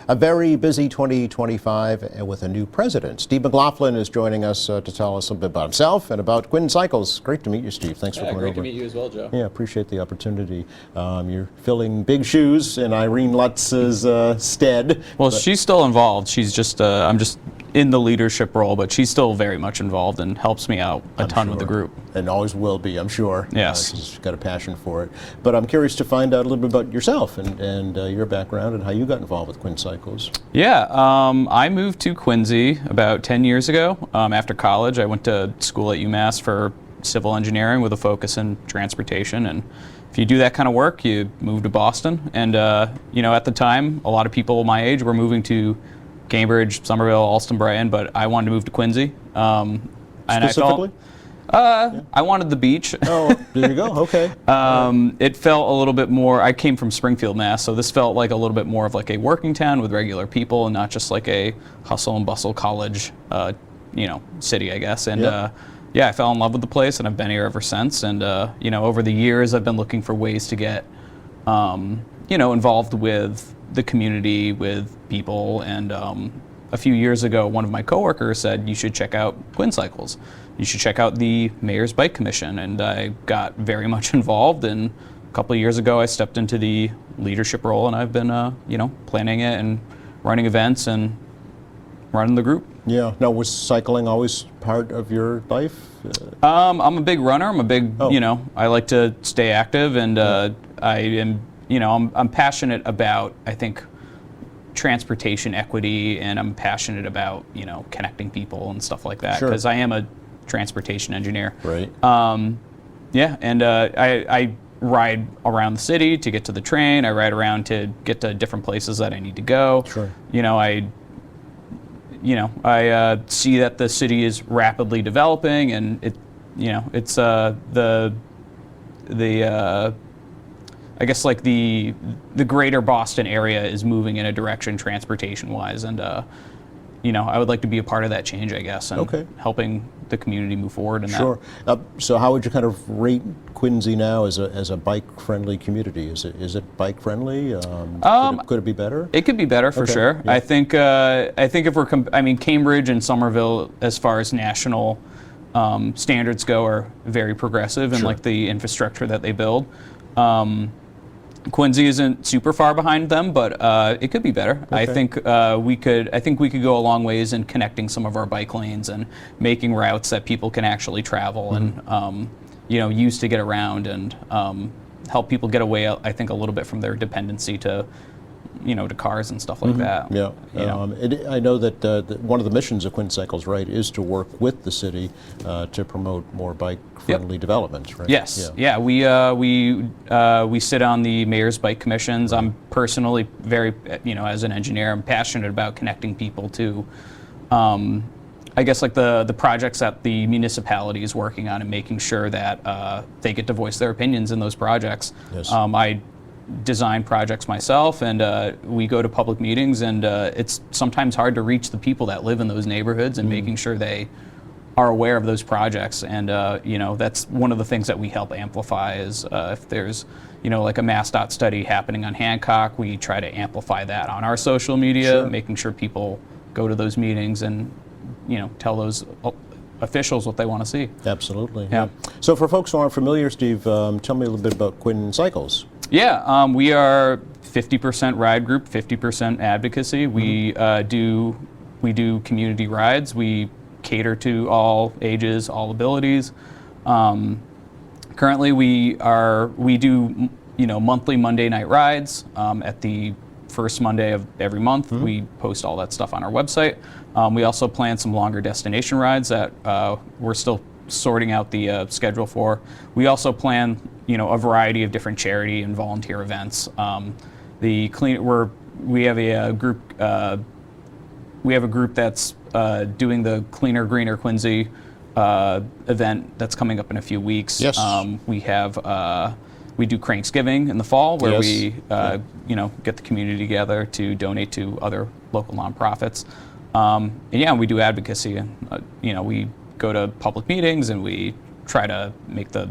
A very busy 2025 with a new president. Steve McLaughlin is joining us to tell us a bit about himself and about Quinn Cycles. Great to meet you, Steve. Thanks for coming over. Great to meet you as well, Joe. Yeah, appreciate the opportunity. You're filling big shoes in Irene Lutz's stead. Well, she's still involved. She's just, I'm just in the leadership role, but she's still very much involved and helps me out a ton with the group. And always will be, I'm sure. Yes. She's got a passion for it. But I'm curious to find out a little bit about yourself and your background and how you got involved with Quinn Cycles. Yeah, I moved to Quincy about 10 years ago. After college, I went to school at UMass for civil engineering with a focus in transportation. And if you do that kind of work, you move to Boston. And, you know, at the time, a lot of people my age were moving to Cambridge, Somerville, Allston, Brighton, but I wanted to move to Quincy. Specifically? I wanted the beach. Oh, there you go. Okay. It felt a little bit more, I came from Springfield, Mass, so this felt like a little bit more of like a working town with regular people and not just like a hustle and bustle college, you know, city, I guess. And yeah, I fell in love with the place and I've been here ever since. And, you know, over the years, I've been looking for ways to get, you know, involved with the community, with people. And a few years ago, one of my coworkers said, you should check out Quinn Cycles. You should check out the Mayor's Bike Commission. And I got very much involved. And a couple of years ago, I stepped into the leadership role, and I've been, you know, planning it and running events and running the group. Yeah. Now, was cycling always part of your life? I'm a big runner. I'm a big, you know, I like to stay active, and I am, you know, I'm passionate about, I think, transportation equity, and I'm passionate about, you know, connecting people and stuff like that, because I am a transportation engineer. Right. Yeah, and I ride around the city to get to the train. I ride around to get to different places that I need to go. Sure. You know, I see that the city is rapidly developing, and it, you know, it's I guess like the greater Boston area is moving in a direction transportation-wise, and you know, I would like to be a part of that change, I guess, and helping the community move forward in that. So how would you kind of rate Quincy now as a bike-friendly community? Is it bike-friendly? Could it be better? It could be better for sure. Yeah. I think if we're I mean, Cambridge and Somerville, as far as national standards go, are very progressive in like the infrastructure that they build. Quincy isn't super far behind them, but it could be better. I think we could go a long ways in connecting some of our bike lanes and making routes that people can actually travel and you know, use to get around, and help people get away, I think, a little bit from their dependency to, you know, to cars and stuff like that. Yeah. You know? I know that one of the missions of Quinn Cycles, right, is to work with the city to promote more bike-friendly developments, right? Yes. Yeah. We sit on the Mayor's Bike Commissions. I'm personally very, you know, as an engineer, I'm passionate about connecting people to, I guess, like the projects that the municipality is working on, and making sure that they get to voice their opinions in those projects. Yes. I design projects myself, and we go to public meetings, and it's sometimes hard to reach the people that live in those neighborhoods, and making sure they are aware of those projects. And you know, that's one of the things that we help amplify is if there's, you know, like a MassDOT study happening on Hancock, we try to amplify that on our social media, making sure people go to those meetings and, you know, tell those officials what they want to see. Absolutely. Yeah. So for folks who aren't familiar, Steve, tell me a little bit about Quinn Cycles. Yeah, we are 50% ride group, 50% advocacy. We do community rides. We cater to all ages, all abilities. Currently, we do, you know, monthly Monday night rides at the first Monday of every month. We post all that stuff on our website. We also plan some longer destination rides that we're still sorting out the schedule for. We also plan, you know, a variety of different charity and volunteer events. We have a group that's doing the Cleaner, Greener Quincy event that's coming up in a few weeks. Yes. We do Cranksgiving in the fall, where we you know, get the community together to donate to other local nonprofits. And yeah, we do advocacy, and you know, we go to public meetings and we try to make the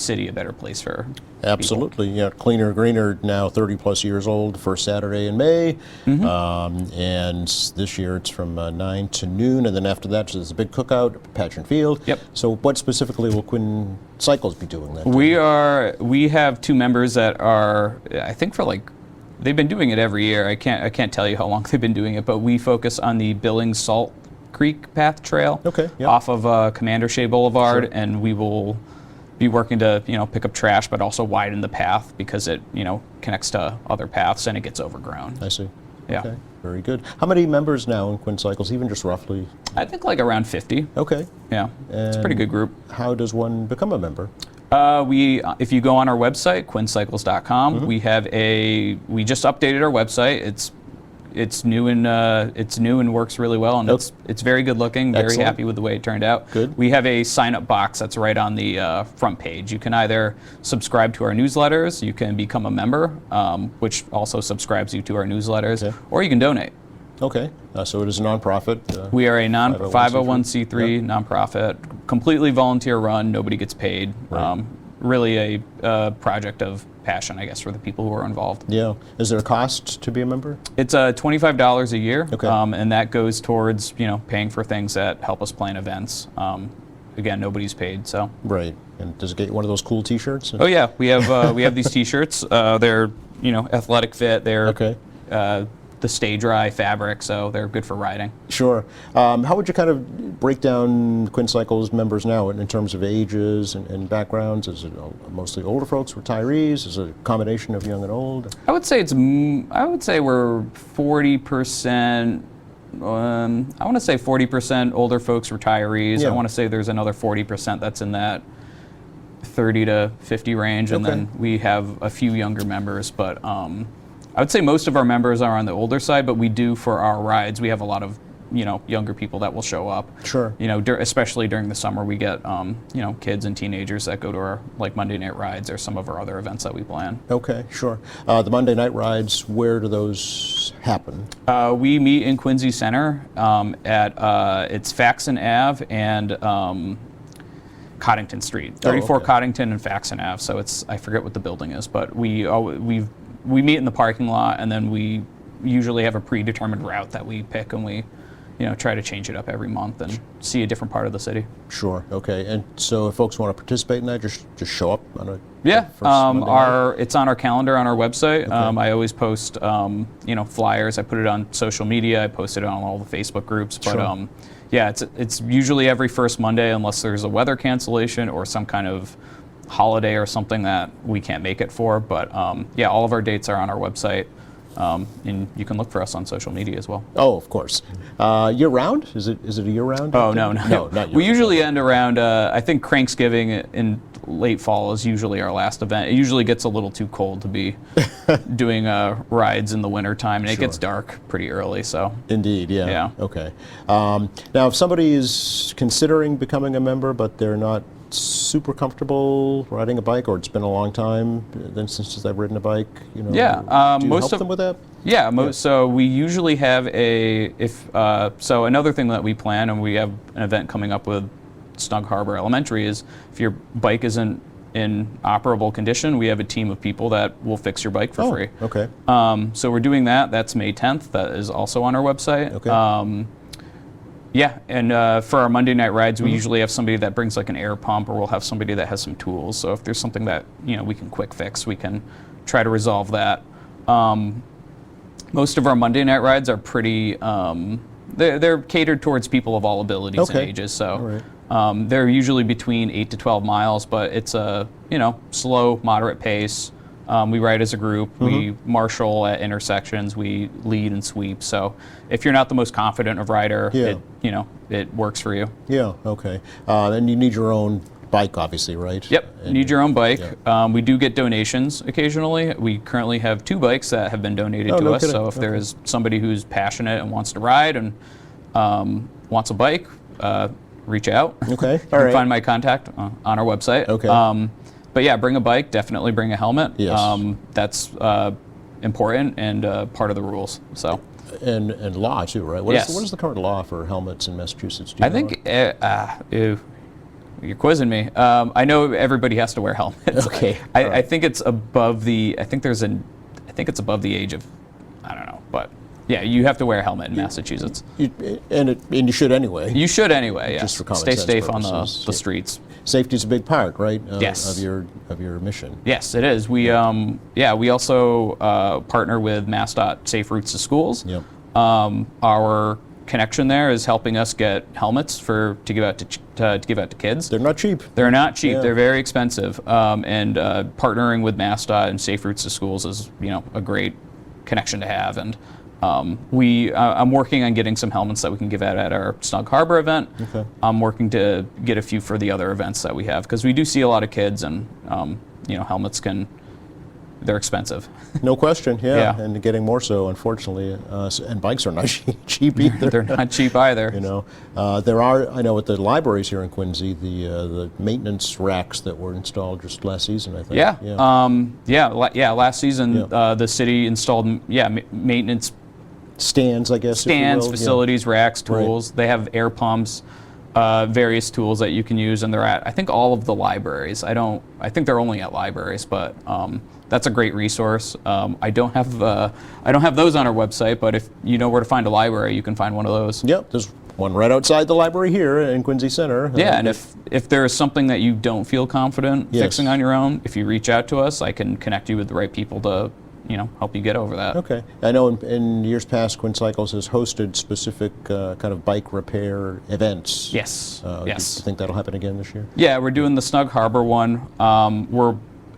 city a better place for people. Absolutely. Yeah, Cleaner Greener, now 30 plus years old, first Saturday in May. And this year it's from 9 to noon. And then after that, there's a big cookout at Pageant Field. Yep. So what specifically will Quinn Cycles be doing then? We have 2 members that are, I think for like, they've been doing it every year. I can't tell you how long they've been doing it, but we focus on the Billings Salt Creek Path Trail off of Commander Shea Boulevard, and we will be working to pick up trash, but also widen the path because it connects to other paths and it gets overgrown. I see. Yeah. Okay. Very good. How many members now in Quinn Cycles, even just roughly? I think like around 50. Okay. Yeah, it's a pretty good group. How does one become a member? If you go on our website, quinncycles.com, we just updated our website. It's new and works really well, and it's very good looking. Very Excellent. happy with the way it turned out. Good. We have a sign up box that's right on the front page. You can either subscribe to our newsletters, you can become a member, which also subscribes you to our newsletters, or you can donate. Okay. So it is a nonprofit. We are a 501c3 nonprofit, completely volunteer run. Nobody gets paid. Right. Really a project of passion, I guess, for the people who are involved. Yeah. Is there a cost to be a member? It's $25 a year, Okay. And that goes towards paying for things that help us plan events. Again, nobody's paid, so. Right. And does it get one of those cool T-shirts? Oh yeah, we have these T-shirts. They're athletic fit. They're Okay. The Stay Dry fabric, so they're good for riding. Sure. How would you kind of break down Quinn Cycles members now in terms of ages and backgrounds? Is it mostly older folks, retirees? Is it a combination of young and old? I would say we're 40%. I want to say 40% older folks, retirees. Yeah. I want to say there's another 40% that's in that 30 to 50 range, and Okay. then we have a few younger members. But I would say most of our members are on the older side, but we do for our rides. We have a lot of younger people that will show up. Sure. Especially during the summer, we get kids and teenagers that go to our like Monday night rides or some of our other events that we plan. Okay, sure. The Monday night rides, where do those happen? We meet in Quincy Center at it's Faxon Ave and Coddington Street, 34 okay. Coddington and Faxon Ave. So I forget what the building is, but we meet in the parking lot, and then we usually have a predetermined route that we pick, and we try to change it up every month and see a different part of the city. Sure. Okay. And so if folks want to participate in that, just show up on a first Monday night? It's on our calendar on our website. I always post flyers. I put it on social media. I post it on all the Facebook groups. But Sure. yeah, it's usually every first Monday unless there's a weather cancellation or some kind of holiday or something that we can't make it for. But yeah, all of our dates are on our website. And you can look for us on social media as well. Oh, of course. Year round? Is it a year round? Oh, no. No, not year We usually end around, I think Cranksgiving in late fall is usually our last event. It usually gets a little too cold to be doing rides in the wintertime, and it gets dark pretty early. So Indeed, yeah. Yeah. Okay. Now, if somebody is considering becoming a member, but they're not super comfortable riding a bike, or it's been a long time since they've ridden a bike, Yeah, do you help them with that? Yeah, so we usually have so another thing that we plan, and we have an event coming up with Snug Harbor Elementary, is if your bike isn't in operable condition, we have a team of people that will fix your bike for free. Okay. So we're doing that. That's May 10th. That is also on our website. Okay. Yeah, and for our Monday night rides, we usually have somebody that brings like an air pump, or we'll have somebody that has some tools. So if there's something that we can quick fix, we can try to resolve that. Most of our Monday night rides are pretty. They're catered towards people of all abilities and ages. So they're usually between 8 to 12 miles, but it's a slow, moderate pace. We ride as a group. We marshal at intersections. We lead and sweep. So if you're not the most confident of rider, it works for you. Yeah. Okay. And you need your own bike, obviously, right? Yep. And Need your own bike. We do get donations occasionally. We currently have 2 bikes that have been donated to no us. kidding. So if there is somebody who's passionate and wants to ride and wants a bike, reach out. Okay. You can find my contact on our website. Okay. But yeah, bring a bike. Definitely bring a helmet. Yes. That's important and part of the rules. So. And law too, right? What is the current law for helmets in Massachusetts? Do you know? I think You're quizzing me. I know everybody has to wear helmets. Okay. I think it's above the. I think it's above the age of. I don't know, but yeah, you have to wear a helmet in Massachusetts. And you should anyway. You should anyway. Yeah. Just for common Stay sense safe on purposes. the streets. Safety is a big part, right? Yes. Of your mission. Yes, it is. We we also partner with MassDOT Safe Routes to Schools. Yep. Our connection there is helping us get helmets to give out to kids. They're not cheap. They're not cheap. Yeah. They're very expensive. And partnering with MassDOT and Safe Routes to Schools is a great connection to have. And I'm working on getting some helmets that we can give out at our Snug Harbor event. Okay. I'm working to get a few for the other events that we have because we do see a lot of kids, and helmets they're expensive. No question, yeah. Yeah. And getting more so, unfortunately. And bikes are not cheap either. They're not cheap either. There are, I know at the libraries here in Quincy, the maintenance racks that were installed just last season, I think. Yeah. Last season, Yeah. the city installed maintenance Stands, I guess. stands, if you will. facilities, racks, Right. tools. They have air pumps, various tools that you can use, and they're at I think all of the libraries. I think they're only at libraries, but that's a great resource. I don't have those on our website, but if you know where to find a library, you can find one of those. Yep, there's one right outside the library here in Quincy Center. Yeah, and if there's something that you don't feel confident Yes. fixing on your own, if you reach out to us, I can connect you with the right people to help you get over that. Okay. I know in years past, Quincycles has hosted specific kind of bike repair events. Yes. Do Yes. you think that'll happen again this year? Yeah, we're doing the Snug Harbor one.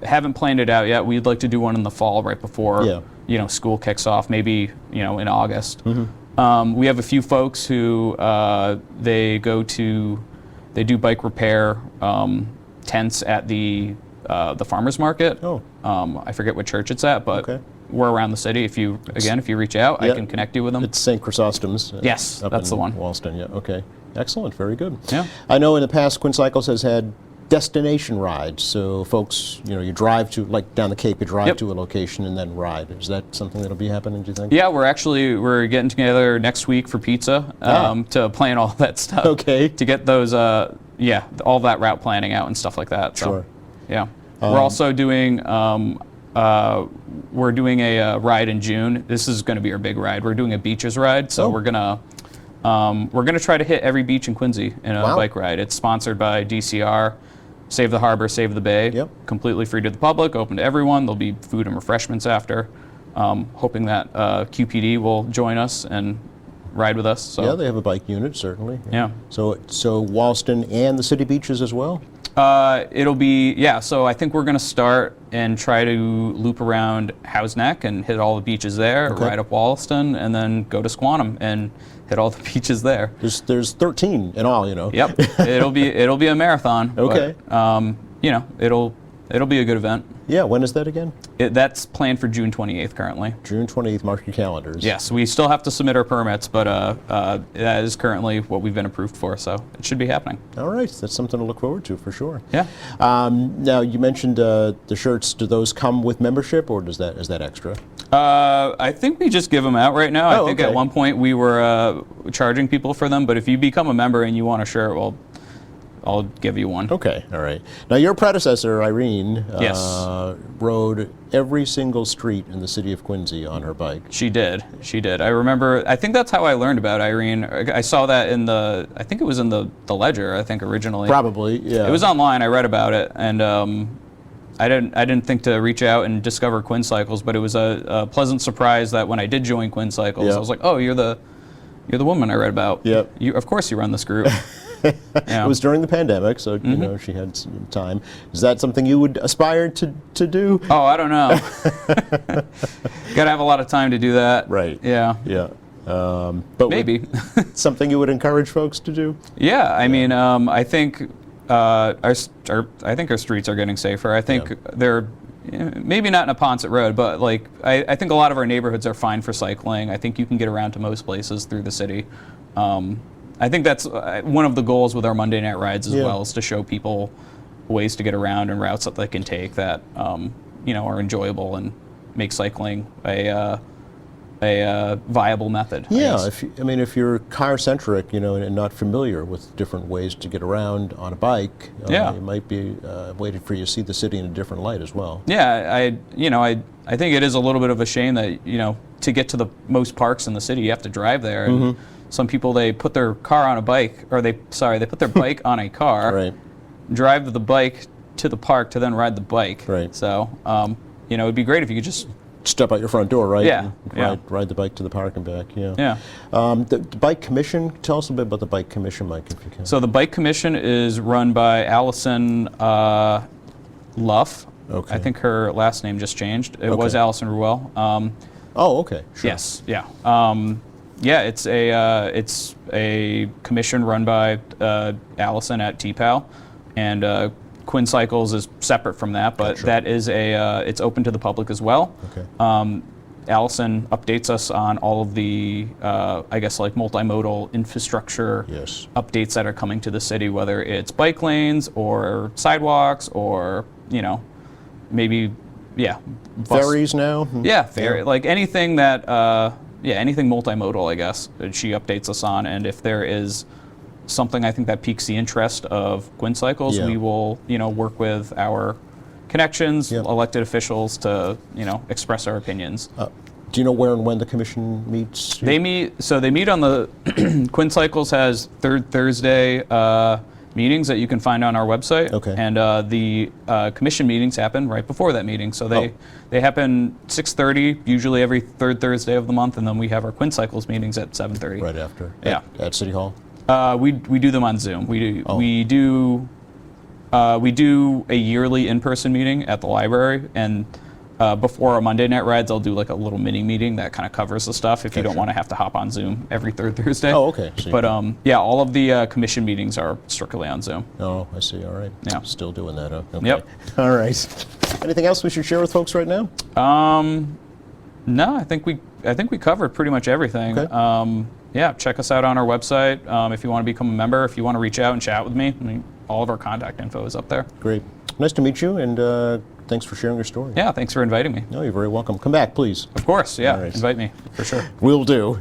Haven't planned it out yet. We'd like to do one in the fall, right before school kicks off, maybe in August. Mm-hmm. We have a few folks who they do bike repair tents at the farmers market. Oh. I forget what church it's at, but Okay. we're around the city. If you reach out, I Yeah. can connect you with them. It's St. Chrysostom's. Yes, up that's in the one. Walston, yeah. Okay. Excellent. Very good. Yeah. I know in the past, Quincycles has had destination rides. So folks, you drive to, like down the Cape, you drive Yep. to a location and then ride. Is that something that'll be happening, do you think? Yeah, we're getting together next week for pizza to plan all that stuff. Okay. To get those, all that route planning out and stuff like that. So, Sure. yeah. We're also doing a ride in June. This is going to be our big ride. We're doing a beaches ride, so Oh. we're gonna try to hit every beach in Quincy in a Wow. bike ride. It's sponsored by DCR. Save the Harbor, Save the Bay. Yep. Completely free to the public, open to everyone. There'll be food and refreshments after. Hoping that QPD will join us and ride with us. So. Yeah, they have a bike unit, certainly. Yeah. So Walston and the city beaches as well? It'll be, so I think we're going to start and try to loop around Howe's Neck and hit all the beaches there, Okay. ride up Wollaston, and then go to Squantum and hit all the beaches there. There's 13 in all, Yep. it'll be a marathon. Okay. But, it'll be a good event. Yeah, when is that again? That's planned for June 28th currently. June 28th, mark your calendars. Yes, we still have to submit our permits, but that is currently what we've been approved for, so it should be happening. All right, that's something to look forward to for sure. Yeah. Now, you mentioned the shirts. Do those come with membership, or is that extra? I think we just give them out right now. Oh, I think okay. at one point we were charging people for them, but if you become a member and you want a shirt, well, I'll give you one. Okay, all right. Now, your predecessor, Irene, Yes. rode every single street in the city of Quincy on her bike. She did. I remember, I think that's how I learned about Irene. I saw that I think it was in the Ledger, I think originally. Probably, yeah. It was online, I read about it, and I didn't think to reach out and discover Quincycles, but it was a pleasant surprise that when I did join Quincycles, Yeah. I was like, oh, you're the woman I read about. Yep. Of course you run this group. Yeah. It was during the pandemic, so she had some time. Is that something you would aspire to do? Oh, I don't know. Got to have a lot of time to do that. Right. Yeah. Yeah. But Maybe. something you would encourage folks to do? Yeah. I mean, I think our streets are getting safer. I think they're maybe not in Neponset Road, but like I think a lot of our neighborhoods are fine for cycling. I think you can get around to most places through the city. I think that's one of the goals with our Monday night rides as well, is to show people ways to get around and routes that they can take that are enjoyable and make cycling a a viable method. I Yeah, guess. if you're car centric, and not familiar with different ways to get around on a bike, Yeah. it might be waiting for you to see the city in a different light as well. Yeah, I think it is a little bit of a shame that to get to the most parks in the city, you have to drive there. And some people, they put their car on a bike, or they put their bike on a car, Right. drive the bike to the park to then ride the bike. Right. So, it'd be great if you could just Step out your front door, right? Yeah, and yeah. Ride the bike to the park and back. Yeah. yeah. The bike commission. Tell us a bit about the bike commission, Mike, if you can. So the bike commission is run by Allison Luff. Okay. I think her last name just changed. It was Okay. Allison Ruel. Oh, okay. Sure. Yes, yeah. Yeah, it's a commission run by Allison at TPAL, and Quinn Cycles is separate from that, but Gotcha. that is it's open to the public as well. Okay. Allison updates us on all of the, I guess, like multimodal infrastructure Yes. updates that are coming to the city, whether it's bike lanes or sidewalks or, maybe, yeah. Ferries now. Yeah, ferry, like anything that, anything multimodal, I guess, that she updates us on. And if there is something I think that piques the interest of Quinn Cycles, Yeah. we will, work with our connections, Yep. elected officials to, express our opinions. Do you know where and when the commission meets? They meet on the Quinn Cycles has third Thursday meetings that you can find on our website. Okay. And the commission meetings happen right before that meeting. So they happen 6:30 usually every third Thursday of the month, and then we have our Quinn Cycles meetings at 7:30. Right after. Yeah. At City Hall. We do them on Zoom. We do a yearly in-person meeting at the library, and before our Monday night rides, I'll do like a little mini meeting that kind of covers the stuff if you don't Gotcha. want to have to hop on Zoom every third Thursday. Oh, okay. So you But yeah, all of the commission meetings are strictly on Zoom. Oh, I see. All right. Yeah. Still doing that, huh? Okay. Yep. All right. Anything else we should share with folks right now? No, I think we covered pretty much everything. Okay. Yeah, check us out on our website if you want to become a member. If you want to reach out and chat with me, all of our contact info is up there. Great. Nice to meet you, and thanks for sharing your story. Yeah, thanks for inviting me. No, you're very welcome. Come back, please. Of course, yeah, All right. invite me for sure. Will do.